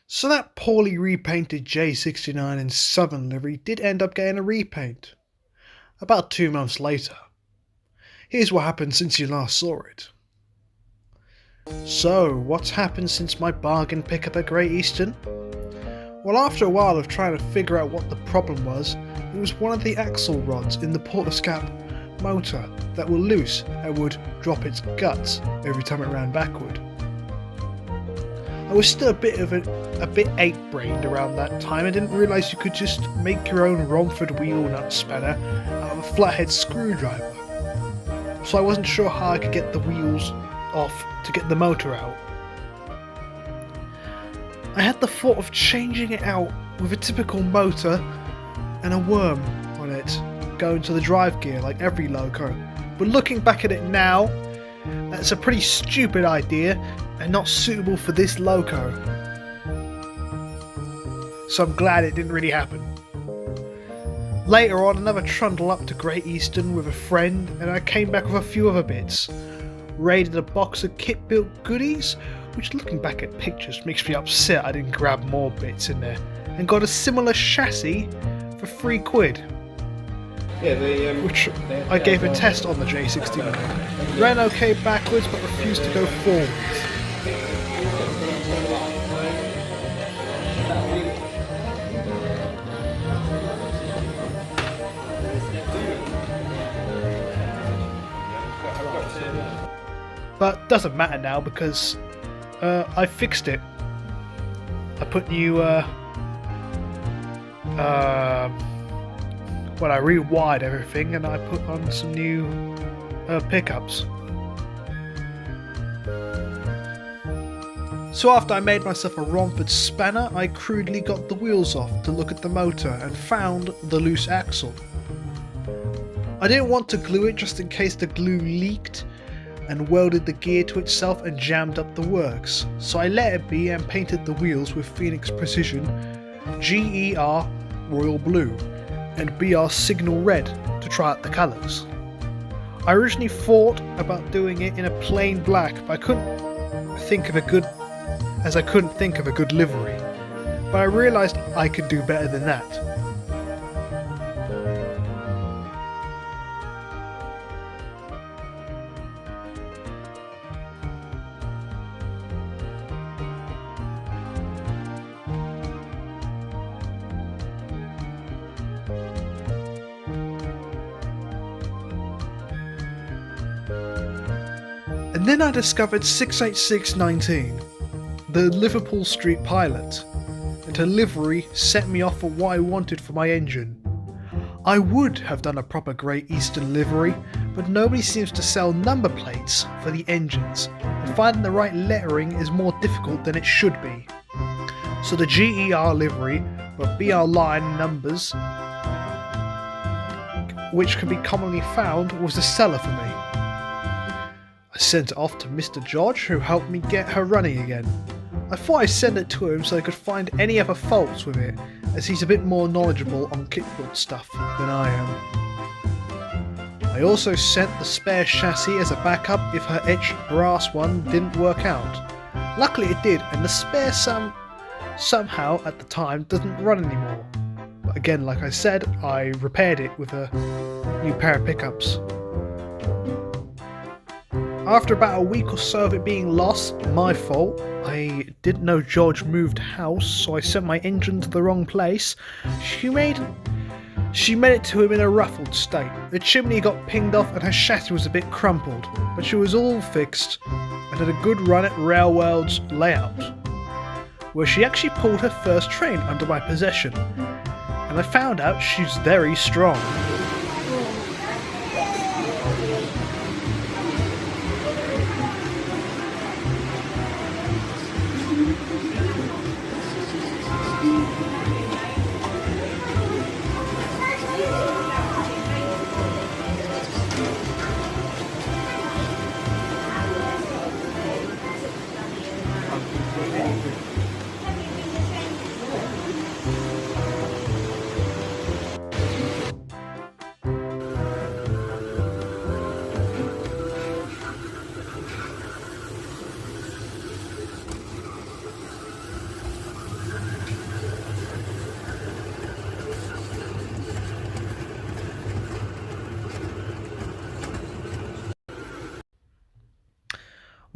So that poorly repainted J69 in Southern livery did end up getting a repaint. About 2 months later. Here's what happened since you last saw it. So, what's happened since my bargain pickup at Great Eastern? Well, after a while of trying to figure out what the problem was, it was one of the axle rods in the portascap motor that were loose and would drop its guts every time it ran backward. I was still a bit 8-brained around that time. I didn't realise you could just make your own Romford wheel nut spanner out of a flathead screwdriver. So I wasn't sure how I could get the wheels off to get the motor out. I had the thought of changing it out with a typical motor and a worm on it going to the drive gear like every loco, but looking back at it now, that's a pretty stupid idea and not suitable for this loco. So I'm glad it didn't really happen. Later on, another trundle up to Great Eastern with a friend, and I came back with a few other bits. Raided a box of kit-built goodies, which looking back at pictures makes me upset I didn't grab more bits in there, and got a similar chassis for £3. Which I gave a test on the J69. Ran okay backwards but refused to go forwards. But doesn't matter now because I fixed it. I put new well, I rewired everything and I put on some new pickups. So after I made myself a Romford spanner, I crudely got the wheels off to look at the motor and found the loose axle. I didn't want to glue it just in case the glue leaked and welded the gear to itself and jammed up the works, so I let it be and painted the wheels with Phoenix Precision GER Royal Blue and BR Signal Red to try out the colours. I originally thought about doing it in a plain black, but I couldn't think of a good livery. But I realised I could do better than that. And then I discovered 68619, the Liverpool Street Pilot, and her livery set me off for what I wanted for my engine. I would have done a proper Great Eastern livery, but nobody seems to sell number plates for the engines, and finding the right lettering is more difficult than it should be. So the GER livery, with BR line numbers, which can be commonly found, was the seller for me. I sent it off to Mr. George, who helped me get her running again. I thought I'd send it to him so I could find any other faults with it, as he's a bit more knowledgeable on kit-built stuff than I am. I also sent the spare chassis as a backup if her etched brass one didn't work out. Luckily it did, and the spare somehow at the time doesn't run anymore. But again, like I said, I repaired it with a new pair of pickups. After about a week or so of it being lost, my fault, I didn't know George moved house, so I sent my engine to the wrong place. She made it to him in a ruffled state. The chimney got pinged off and her chassis was a bit crumpled, but she was all fixed and had a good run at Railworld's layout, where she actually pulled her first train under my possession, and I found out she's very strong.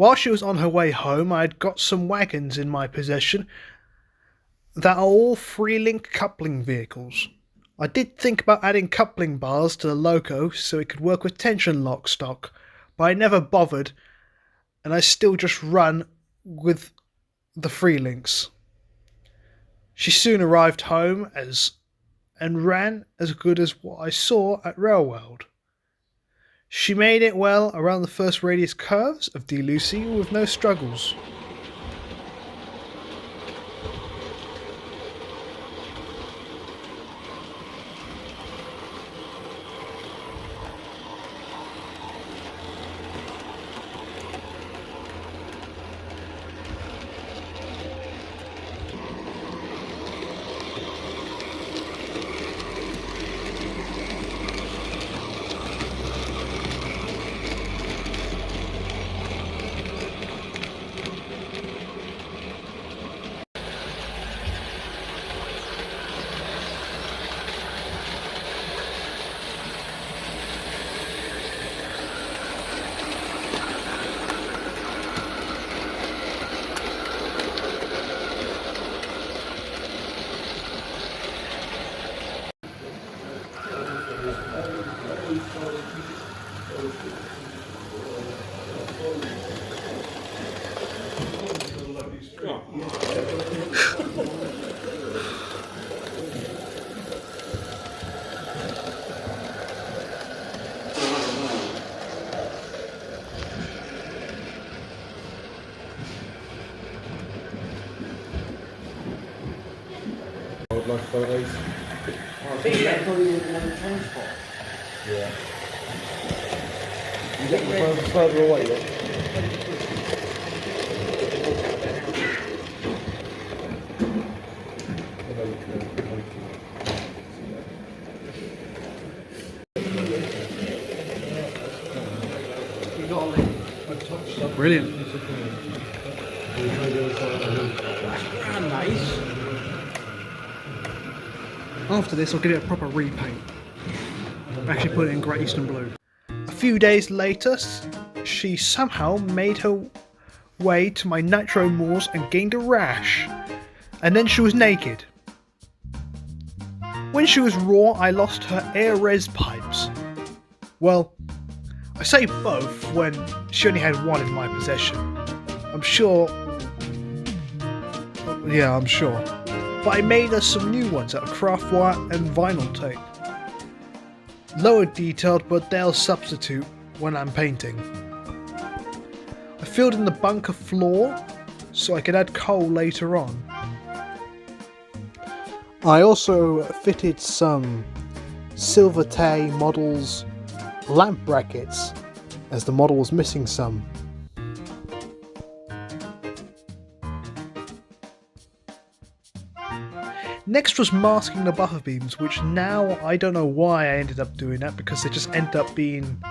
While she was on her way home, I had got some wagons in my possession that are all free-link coupling vehicles. I did think about adding coupling bars to the loco so it could work with tension lock stock, but I never bothered, and I still just run with the free links. She soon arrived home and ran as good as what I saw at Railworld. She made it well around the first radius curves of D. Lucy with no struggles. Like photos. I think that's probably with another transport. Yeah. You get the further away then? Brilliant. That's nice. After this, I'll give it a proper repaint. Actually put it in Great Eastern Blue. A few days later, she somehow made her way to my nitro moors and gained a rash. And then she was naked. When she was raw, I lost her air res pipes. Well, I say both when she only had one in my possession. I'm sure. Yeah, I'm sure. But I made her some new ones out of craft wire and vinyl tape. Lower detailed, but they'll substitute when I'm painting. I filled in the bunker floor so I could add coal later on. I also fitted some Silver Tay models lamp brackets as the model was missing some. Next was masking the buffer beams, which now I don't know why I ended up doing that, because they just end up being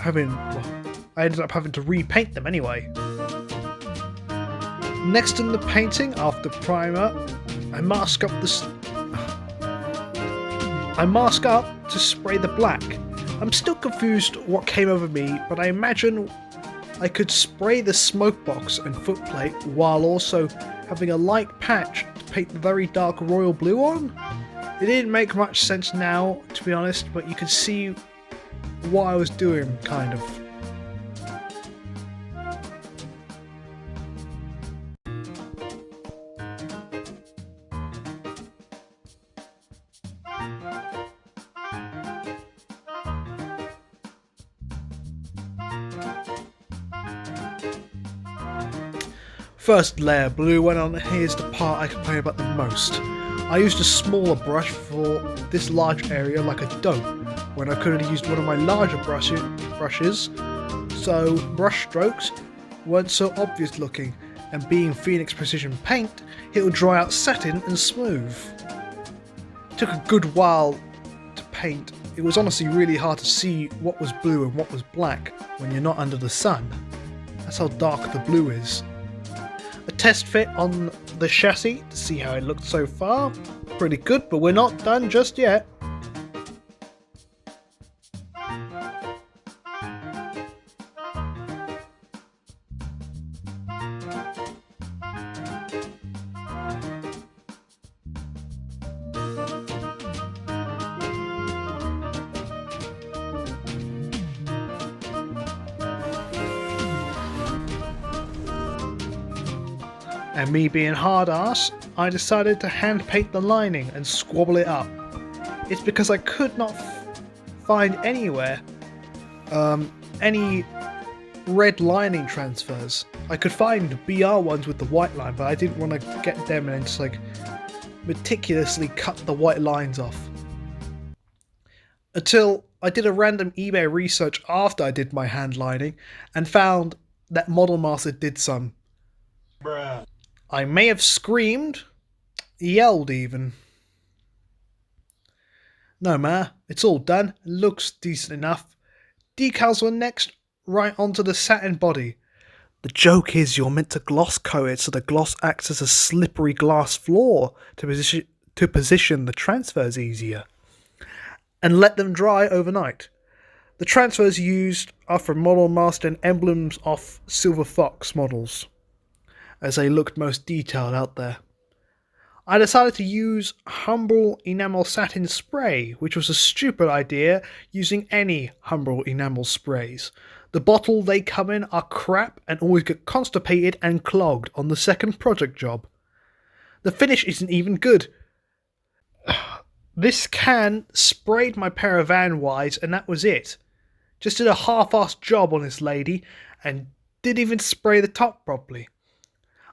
I ended up having to repaint them anyway. Next in the painting, after primer, I mask up to spray the black. I'm still confused what came over me, but I imagine I could spray the smoke box and footplate while also having a light patch to paint the very dark royal blue on. It didn't make much sense now, to be honest, but you could see what I was doing, kind of. First layer blue went on. Here's the part I complain about the most. I used a smaller brush for this large area like a dope, when I could have used one of my larger brushes, so brush strokes weren't so obvious looking, and being Phoenix Precision paint, it will dry out satin and smooth. It took a good while to paint. It was honestly really hard to see what was blue and what was black when you're not under the sun. That's how dark the blue is. A test fit on the chassis to see how it looked so far. Pretty good, but we're not done just yet. And me being hard ass, I decided to hand paint the lining and squabble it up. It's because I could not find anywhere any red lining transfers. I could find BR ones with the white line, but I didn't want to get them and then just like meticulously cut the white lines off. Until I did a random eBay research after I did my hand lining and found that Model Master did some. Bruh. I may have screamed, yelled even. No ma, it's all done, looks decent enough. Decals were next, right onto the satin body. The joke is you're meant to gloss coat it so the gloss acts as a slippery glass floor to position the transfers easier. And let them dry overnight. The transfers used are from Model Master and emblems off Silver Fox models, as they looked most detailed out there. I decided to use Humbrol enamel satin spray, which was a stupid idea using any Humbrol enamel sprays. The bottle they come in are crap and always get constipated and clogged on the second project job. The finish isn't even good. This can sprayed my pair of Van Ys and that was it. Just did a half-assed job on this lady and didn't even spray the top properly.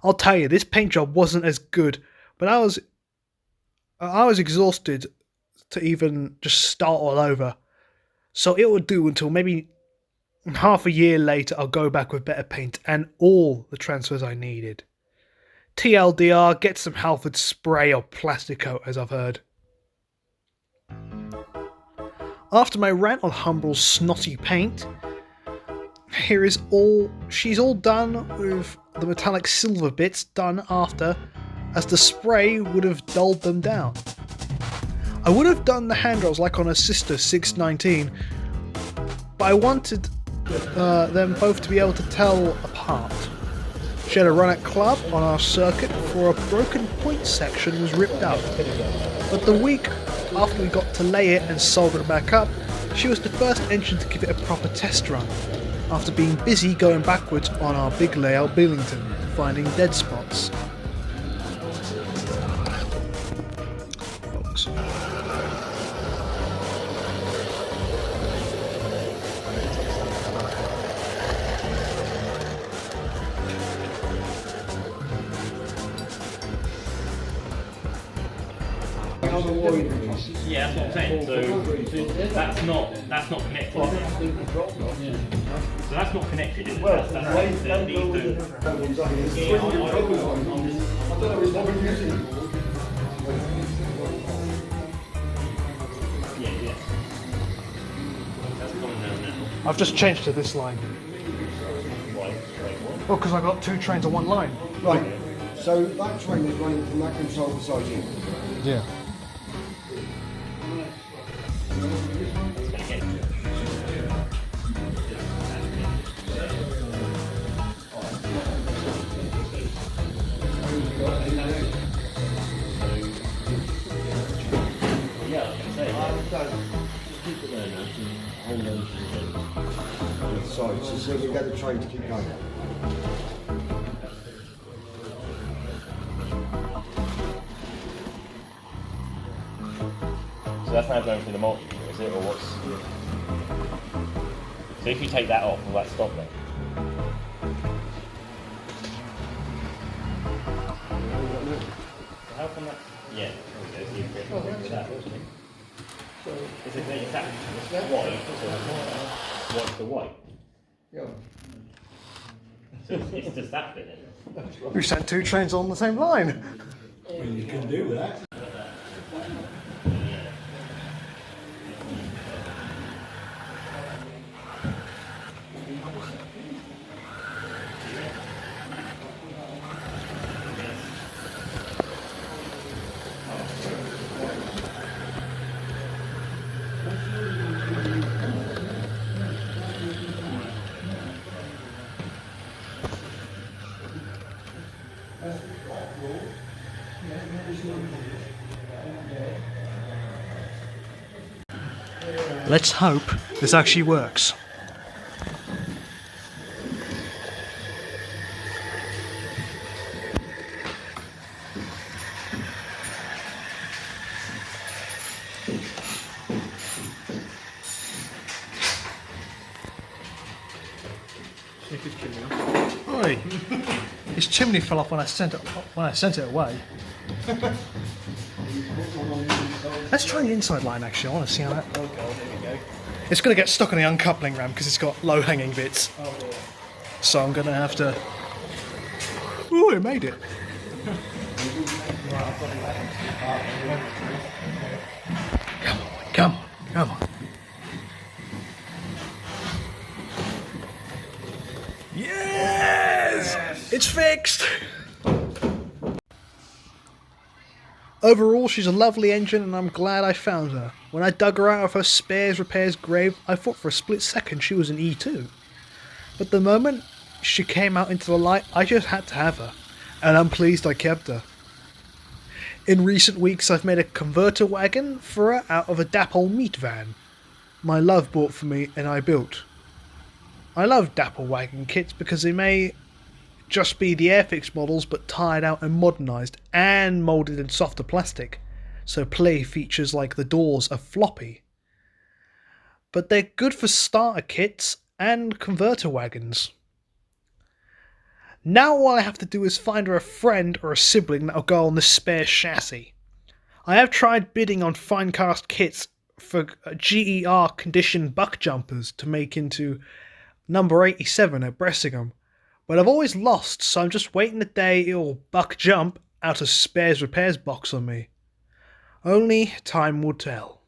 I'll tell you, this paint job wasn't as good, but I was exhausted to even just start all over. So it would do until maybe half a year later I'll go back with better paint and all the transfers I needed. TLDR, get some Halford spray or plastic coat as I've heard. After my rant on Humbrol's snotty paint, she's all done with the metallic silver bits done after, as the spray would have dulled them down. I would have done the handrails like on her sister 619, but I wanted them both to be able to tell apart. She had a run at club on our circuit before a broken point section was ripped out, but the week after we got to lay it and solder it back up, she was the first engine to give it a proper test run, after being busy going backwards on our big layout Billington, finding dead spots. Folks. Yeah, that's what I'm saying. So that's not connected. So that's not connected, is it? That's yeah. That's coming down now. I've just changed to this line. Why? What? Well, because I got two trains on one line. Right, so that train is running from that control beside you. Yeah. Sorry, so we get the train to keep going. So that's now going through the multi, is it, or what's? So if you take that off, will that stop then? How come that? Yeah. There we go. So you get that. Is it white? What's the white? Yeah. So it's just that bit then. We sent two trains on the same line. You can do that. Let's hope this actually works. If it's chimney off. Oi! His chimney fell off when I sent it away. Let's try the inside line actually. I want to see how that. Oh god, here we go. It's going to get stuck on the uncoupling ram because it's got low hanging bits. Oh dear. So I'm going to have to. Ooh, it made it. Come on. Yes! It's fixed! Overall, she's a lovely engine and I'm glad I found her. When I dug her out of her spares repairs grave, I thought for a split second she was an E2. But the moment she came out into the light, I just had to have her. And I'm pleased I kept her. In recent weeks, I've made a converter wagon for her out of a Dapple meat van my love bought for me and I built. I love Dapple wagon kits because they may just be the Airfix models but tired out and modernised and moulded in softer plastic, so play features like the doors are floppy. But they're good for starter kits and converter wagons. Now all I have to do is find her a friend or a sibling that'll go on this spare chassis. I have tried bidding on Finecast kits for GER condition Buckjumpers to make into number 87 at Bressingham, but I've always lost, so I'm just waiting the day it'll buck jump out of spares repairs box on me. Only time will tell.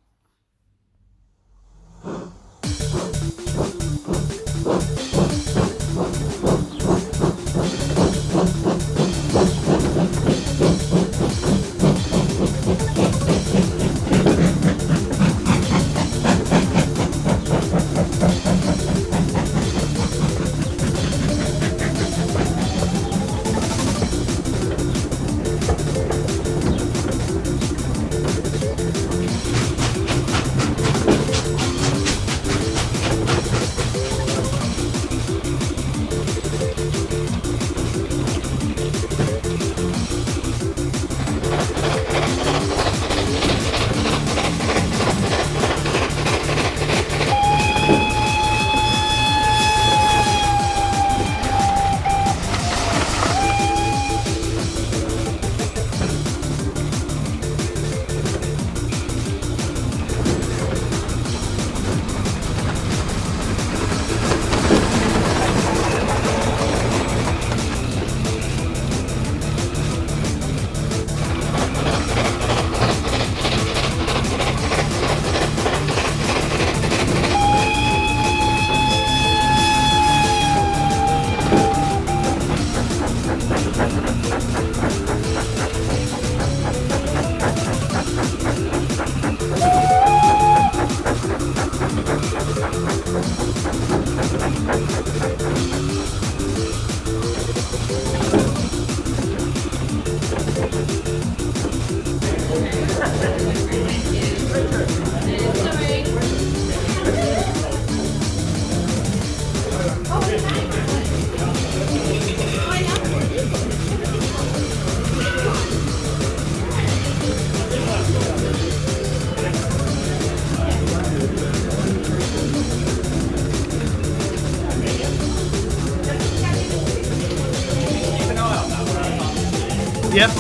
Yep.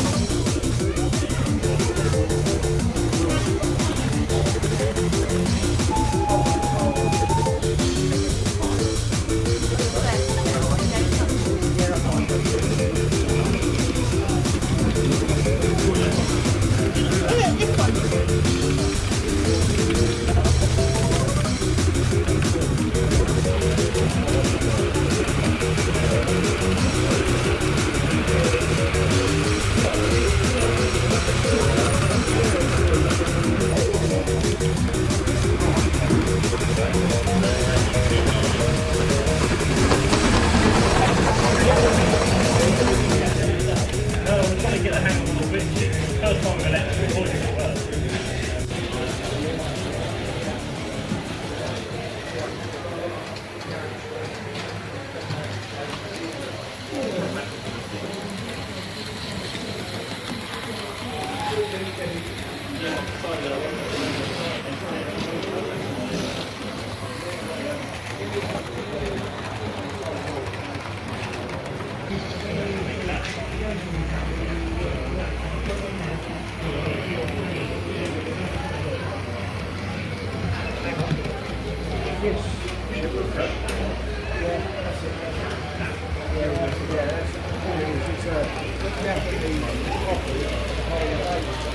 definitely coffee at the higher